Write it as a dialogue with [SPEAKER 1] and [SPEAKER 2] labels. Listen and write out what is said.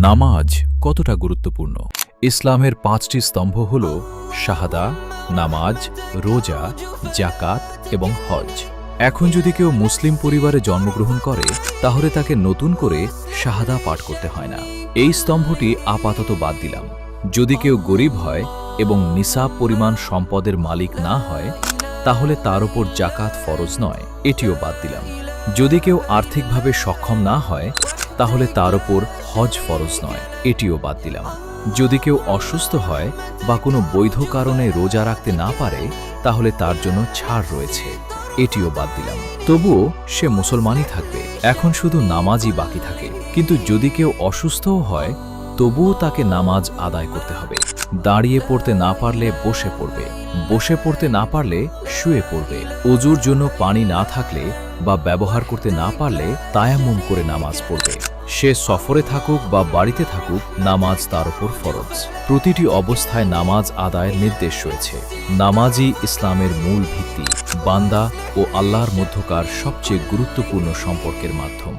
[SPEAKER 1] নামাজ কতটা গুরুত্বপূর্ণ? ইসলামের ৫টি স্তম্ভ হল শাহাদা, নামাজ, রোজা, জাকাত এবং হজ। এখন যদি কেউ মুসলিম পরিবারে জন্মগ্রহণ করে তাহলে তাকে নতুন করে শাহাদা পাঠ করতে হয় না। এই স্তম্ভটি আপাতত বাদ দিলাম। যদি কেউ গরিব হয় এবং নিসাব পরিমাণ সম্পদের মালিক না হয় তাহলে তার উপর জাকাত ফরজ নয়, এটিও বাদ দিলাম। যদি কেউ আর্থিকভাবে সক্ষম না হয় তাহলে তার উপর হজ ফরজ নয়, এটিও বাদ দিলাম। যদি কেউ অসুস্থ হয় বা কোনো বৈধ কারণে রোজা রাখতে না পারে তাহলে তার জন্য ছাড় রয়েছে, এটিও বাদ দিলাম। তবুও সে মুসলমানই থাকবে। এখন শুধু নামাজই বাকি থাকে। কিন্তু যদি কেউ অসুস্থও হয় তবুও তাকে নামাজ আদায় করতে হবে। দাঁড়িয়ে পড়তে না পারলে বসে পড়বে, বসে পড়তে না পারলে শুয়ে পড়বে। ওযুর জন্য পানি না থাকলে বা ব্যবহার করতে না পারলে তায়াম্মুম করে নামাজ পড়বে। সে সফরে থাকুক বা বাড়িতে থাকুক, নামাজ তার উপর ফরজ। প্রতিটি অবস্থায় নামাজ আদায়ের নির্দেশ রয়েছে। নামাজই ইসলামের মূল ভিত্তি, বান্দা ও আল্লাহর মধ্যকার সবচেয়ে গুরুত্বপূর্ণ সম্পর্কের মাধ্যম।